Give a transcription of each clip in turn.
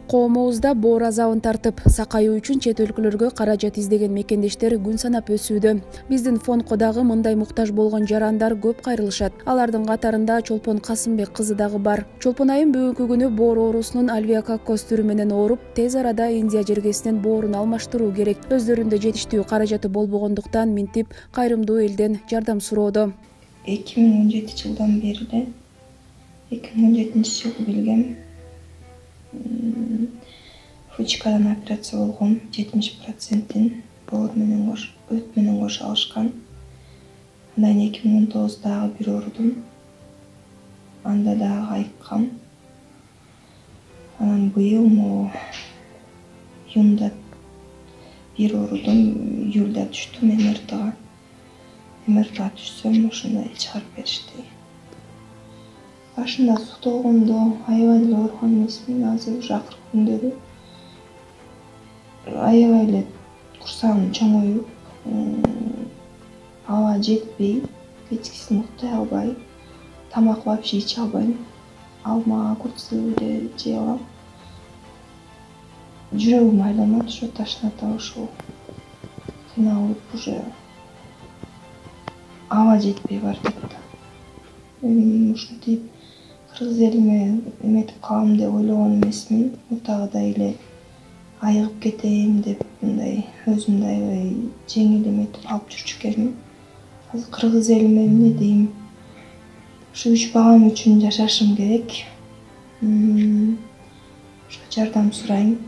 Коомубузда боор азабын тартып, сакайуу үчүн чет өлкөлөргө каражат издеген мекендештер күн санап өсүүдө. Биздин фондко дагы мындай муктаж болгон жарандар көп кайрылышат. Алардын катарында Чолпон Касымбек кызы дагы бар. Чолпон айым бүгүнкү күнү боор оорусунун альвеококкоз түрү менен ооруп, тез арада Индия жергесинен боорун алмаштыруу керек. Өздөрүндө жетиштүү каражаты болбогондуктан минтип кайрымдуу элден жардам суроодо. 2017 жылдан бери эле 2017 жылы билгем. Фучикадан операция болгон 70%-ин боор менен өт менен кош алышкан. Андан 2019-дагы бир оорудум. Анда дагы айыккам. Анан быйыл июнда бир оорудум, июлда түштүм МРТга. МРТга түшсөм ушундай чыгарып беришти. Башында суктолгондо аябай эле ооруган эмесмин, азыр ушу акыркы күндөрү аябай эле курсагым чоңоюп, аба жетпей, кечкисин уктай албай, тамак вообще иче албайм. Алма, огурцы эле жей алам. Жүрөгүм айланат, ушу ташната, ушул кыйналып уже аба жетпей баратат да. Ушинтип кыргыз элиме эметип калам деп ойлогон эмесмин. Мурдагыдай эле айыгып кетейин деп мындай өзүмдү аябай жеңил эметип алып жүрчү экенмин. Азыр кыргыз элиме эмне дейм? Ушу 3 балам үчүн жашашым керек. Ошо жардам сурайм.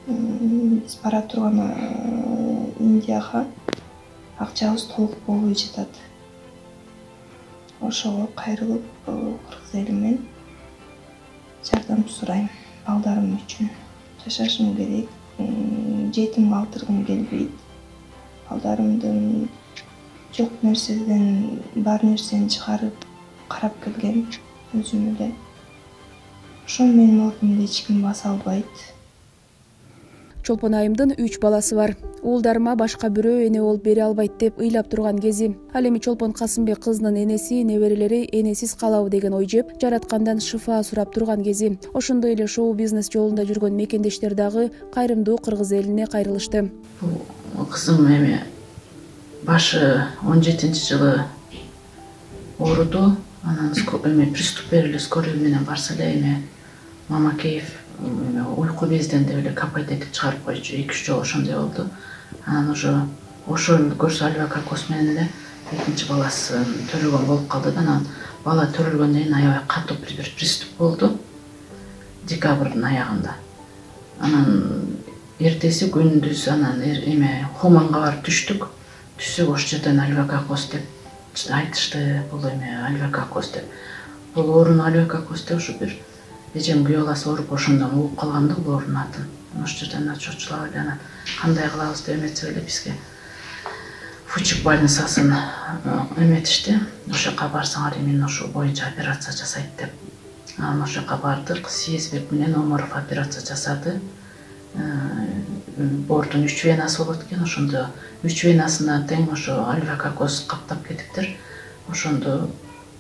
Биз бара турган Индияга акчабыз толук болбой жатат. Ошого кайрылып, кыргыз элимен жардам сурайм. Балдарым үчүн жашашым керек. Жетим калтыргым келбейт. Балдарымдын жок нерседен бар нерсени чыгарып карап келгем өзүм эле. Ошо менин ордумду эч ким баса албайт. Чолпон айымдын 3 баласы бар. Уулдарыма башка бирөө эне болуп бере албайт деп ыйлап турган кези. Ал эми Чолпон Касымбек кызынын энеси, неберелери энесиз калабы деген ой жеп, жараткандан шыфа сурап турган кези. Ошондой эле шоу-бизнес жолунда жүргөн мекендештер дагы кайрымдуу кыргыз элине кайрылышты. Бул кызым эми башы 17-жылы ооруду. Анан приступ бериле скорый менен барса эле эми Мамакеев уйку безден деп эле капайт этип чыгарып койчу. 2-3 жолу ошондой болду. Анан ошол көрсө альвеококкоз менен эле экинчи баласы төрөлгөн болуп калды да. Анан бала төрөлгөндөн кийин аябай катуу бир приступ болду. Декабрдын аягында. Анан эртеси күндүз анан Хуманга барып түштүк. Түшсөк ошол жерден альвеококкоз деп айтышты. Бул альвеококкоз деп. Бул оорунун альвеококкоз деп ушу бир эжем күйөө баласы ооруп ошондон угуп калгам да бул оорунун атын. Ошол жерден чочулап эле анан кандай кылабыз деп эметсек эле бизге Фучик больницасын эметишти. Ошол жака барсаңар именно ошол боюнча операция жасайт деп. Анан ошол жака бардык. Съездбек менен Омаров операция жасады. Боордун 3 венасы болот экен. Ошондо 3 венасына тең ошо альвеококкоз каптап кетиптир. Ошондо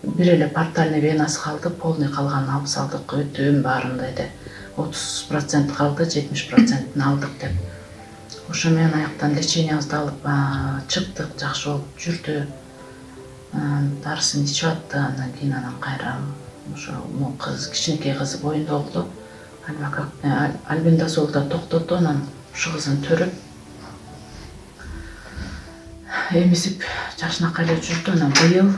бир эле портальный венасы калды, полный калганын алып салдык. Өтүм баарында эле 30% калды, 70%-ын алдык деп. Ошо менен аяктан лечениябызды алып чыктык, жакшы болуп жүрдү. Дарысын ичип атты, андан кийин кайра ошо кыз кичинекей кызы боюнда болду. Альбендазолду токтоту, анан ушу кызын төрөп эмизип жакшынакай эле жүрдү. Анан быйыл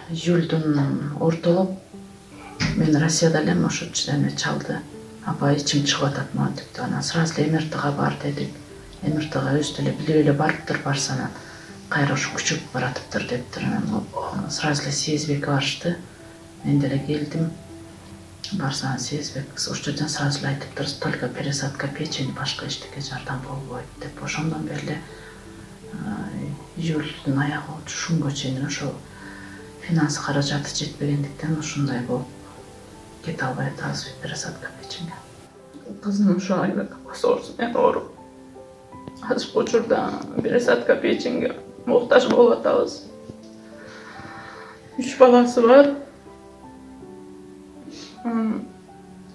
июлдун ортолоп мен Россияда элем, ошо чалды. Апа ичим чыгып атат мага депти. Анан сразу эле МРТга бар дедик. МРТга өзү деле билип эле барыптыр, барса анан кайра ушу күчүп баратыптыр дептир. Анан сразу эле съездбекке барышты. Мен деле келдим. Барсаң съездбек ошол жерден сразу эле айтыптыр, только пересадка печени, башка эчтеке жардам болбойт деп. Ошондон бери эле июлдун аягы ушунга чейин ошо финансы каражаты жетпегендиктен ушундай болуп кете албай атабыз пересадка печеньге. Кызым ошо альвеококкоз оорусу менен ооруп, азыркы учурда пересадка печеньге муктаж болуп атабыз. 3 баласы бар.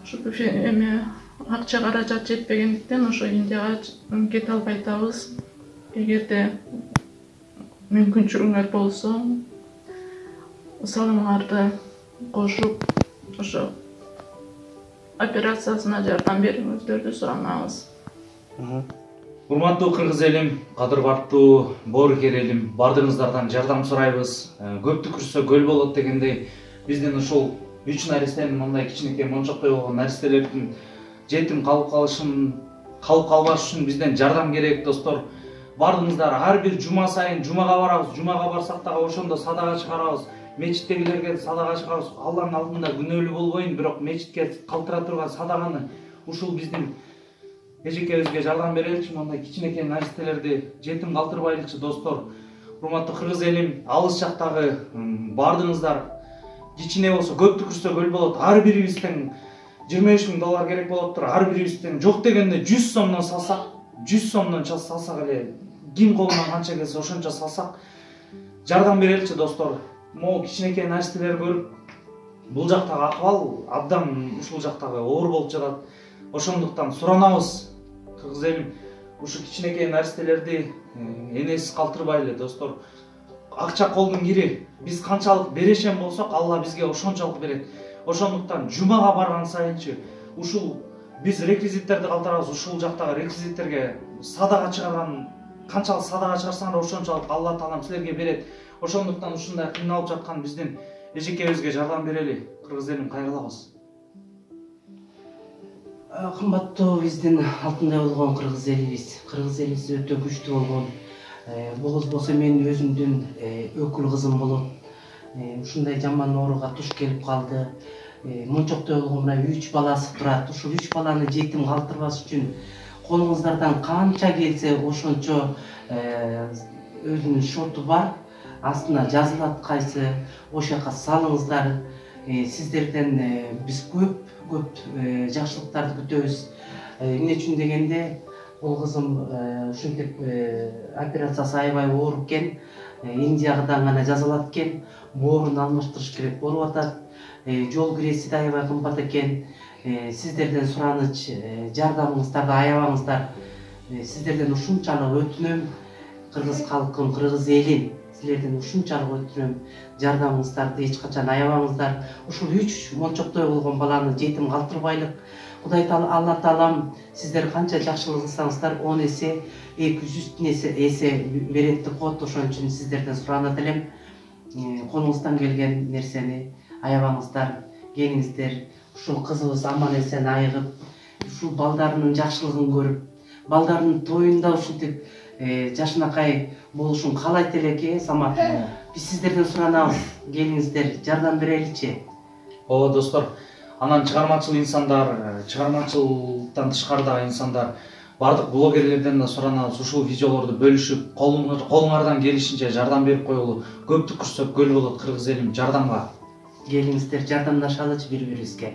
Ошо эме акча каражат жетпегендиктен ошо Индияга кете албай атабыз. Эгерде мүмкүнчүлүгүңөр болсо, салымыңарды кошуп, ошо операциясына жардам берүүңүздөрдү суранабыз. Урматтуу кыргыз элим, кадыр бартуу боорукер элим, бардыгыңыздардан жардам сурайбыз. Көптү күрсө көл болот дегендей, биздин ушул 3 наристенин мындай кичинекей мончоктой болгон наристелердин жетим калып калбаш үчүн бизден жардам керек, достор. Бардыгыңыздар ар бир жума сайын жумага барабыз, жумага барсак дагы ошондо садага чыгарабыз. Мечиттегилерге садага чыгарабыз. Алланын алдында күнөөлүү болбойн, бирок мечитке калтыра турган садаганы ушул биздин эжекебизге жардам береличи, мындай кичинекей наристелерди жетим калтырбайлычы, достор. Урматтуу кыргыз элим, алыс жактагы бардыгыңыздар кичине болсо көптү күрсө көл болот. Ар бирибизден $25,000 керек болоптур. Ар бирибизден жок дегенде 100 сомдон салсак, 100 сомдон салсак эле ким колунан канча келсе ошончо салсак жардам береличи, достор. Могу кичинекей наристелер көрүп, бул жактагы акыбал абдан ушул жактагы оор болуп жатат. Ошондуктан суранабыз, кыргыз элим, ушу кичинекей наристелерди энесиз калтырбайлы, достор. Акча колдун кири. Биз канчалык берешен болсок, Алла бизге ошончолук берет. Ошондуктан жумага барган сайынчы ушул биз реквизиттерди калтырабыз. Ушул жактагы реквизиттерге садага чыгарган, канчалык садага чыгарсаңдар ошончолук Алла таалам силерге берет. Ошондуктан ушундай кыйналып жаткан биздин эжекебизге жардам берели. Кыргыз элим, кайрылабыз. Кымбаттуу биздин алтындай болгон кыргыз элибиз өтө күчтүү болгон. Бул болсо мен өзүмдүн өкүл кызым болот. Ушундай жаман ооруга туш келип калды. Мончоктой болгон мына 3 баласы турат. Ушул 3 баланы жетим калтырбаш үчүн колуңуздардан канча келсе ошончо өзүнүн шоту бар. Астына жазылат кайсы, ошол жака салыңыздар. Сиздерден биз көп жакшылыктарды күтөбүз. Эмне үчүн дегенде, бул кызым ушинтип операциясы аябай ооруп экен. Индиядан гана жазылат экен. Боорун алмаштырыш керек болуп атат. Жол киреси да аябай кымбат экен. Сиздерден сураныч, жардамыңыздарды аябаңыздар. Сиздерден ушунчалык өтүнөм, кыргыз калкым, кыргыз элим. Силерден ушунчалык өтүнөм, жардамыңыздарды эч качан аябаңыздар. Ушул 3 мончоктой болгон баланы жетим калтырбайлык. Кудай Алла таалам сиздер канча жакшылык кылсаңыздар 10 эсе, 200 эсе берет деп коет. Ошон үчүн сиздерден суранат элем. Колуңуздан келген нерсени аябаңыздар, келиңиздер. Ушул кызыбыз аман эсен айыгып, ушул балдарынын жакшылыгын көрүп, балдарынын тоюнда ушинтип жашынакай болушун каалайт элек, Самат. Биз сиздерден суранабыз, келиңиздер, жардам береличи. Ооба, достор. Анан чыгармачыл инсандар, чыгармачылыктан тышкарыдагы инсандар, бардык блогерлерден да суранабыз, ушул видеолорду бөлүшүп, колуңардан келишинче жардам берип коелу. Көптү күрсөк көл болот, кыргыз элим, жардамга келиңиздер, жардамдашалычы бири-бирибизге.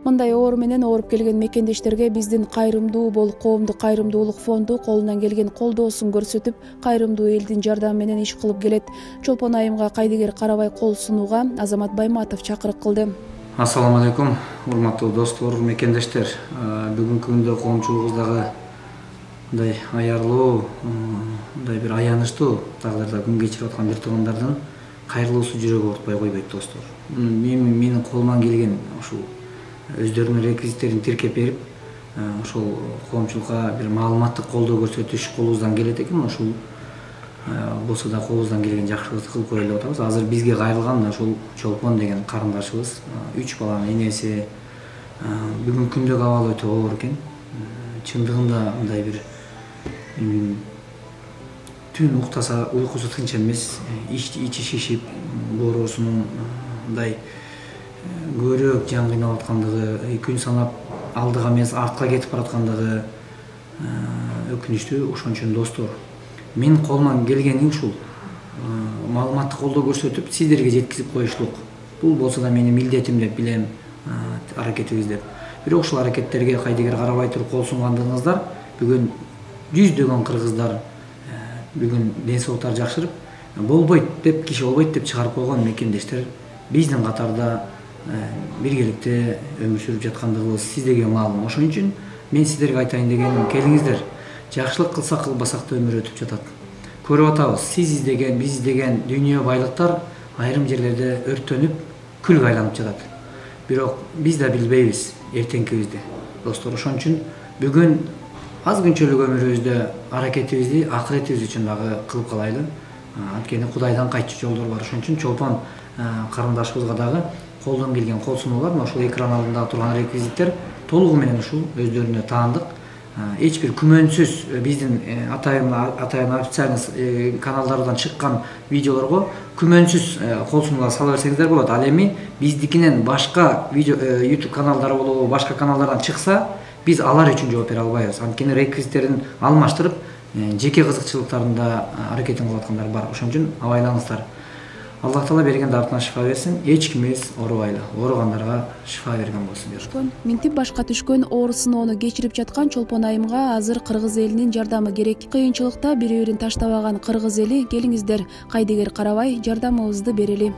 Мындай оору менен ооруп келген мекендештерге биздин Кайрымдуу бол коомдук кайрымдуулук фонду колунан келген колдоосун көрсөтүп, кайрымдуу элдин жардамы менен иш кылып келет. Чолпон айымга кайдыгер карабай кол сунууга Азамат Байматов чакырык кылды. Ассаламу алейкум, урматтуу достор, мекендештер. Бүгүнкү күндө коомчулугубуздагы мындай аярлуу, мындай бир аянычтуу тагдырда күн кечирип аткан бир туугандардын кайрылуусу жүрөгү оортпой койбойт, достор. Менин колуман келген ушул өздөрүнүн реквизиттерин тиркеп берип, ошол коомчулукка бир маалыматтык колдоо көрсөтүш колубуздан келет экен. Ошол болсо да колубуздан келген жакшылыкты кылып коелу деп атабыз. Азыр бизге кайрылган ушул Чолпон деген карындашыбыз, 3 баланын энеси. Бүгүнкү күндөгү абалы өтө оор экен. Чындыгында мындай бир түн уктаса уйкусу тынч эмес, ичи шишип, боорусунун мындай көөрөөк жан кыйналып аткандыгы, күн санап алдыга эмес артка кетип бараткандыгы өкүнүчтүү. Ошон үчүн достор, мен колуман келгени ушул маалыматтык колдоо көрсөтүп, сиздерге жеткизип коюшлук. Бул болсо да менин милдетим деп билем, аракетибиз деп. Бирок ушул аракеттерге кайдыгер карабай туруп кол сунгандыгыңыздар, бүгүн жүздөгөн кыргыздар бүгүн ден соолуктары жакшырып, болбойт деп, киши болбойт деп чыгарып койгон мекендештер биздин катарда биргеликте өмүр сүрүп жаткандыгыбыз сиздерге маалым. Ошон үчүн мен сиздерге айтайын дегеним, келиңиздер. Жакшылык кылсак кылбасак да өмүр өтүп жатат. Көрүп атабыз, сиз издеген, биз издеген дүйнө байлыктар айрым жерлерде өрттөнүп, күлгө айланып жатат. Бирок биз да билбейбиз эртеңкибизди. Достор, ошон үчүн бүгүн аз күнчөлүк өмүрүбүздө аракетибизди акыретибиз үчүн дагы кылып калайлы. Анткени Кудайдан кайтчу жолдор бар. Ошон үчүн Чолпон карындашыбызга дагы колдон келген кол сунуулар, мына ушул экран алдында турган реквизиттер толугу менен ушул өздөрүнө таандык. Эч бир күмөнсүз биздин атайын официальный каналдардан чыккан видеолорго күмөнсүз кол сунуулар сала берсеңиздер болот. Ал эми биздикинен башка видео YouTube каналдары болобу, башка каналдардан чыкса, биз алар үчүн жооп бере албайбыз. Анткени реквизиттерин алмаштырып, жеке кызыкчылыктарында аракетин кылып аткандар бар. Ошон үчүн абайлаңыздар. Аллах Таала бергенди артына шифа берсин. Эч кимибиз оорубайлы. Ооругандарга шифа берген болсун. Минтип башка түшкөн оор сыноону кечирип жаткан Чолпон айымга азыр кыргыз элинин жардамы керек. Кыйынчылыкта бири-бирин таштабаган кыргыз эли, келиңиздер, кайдыгер карабай жардамыбызды берели.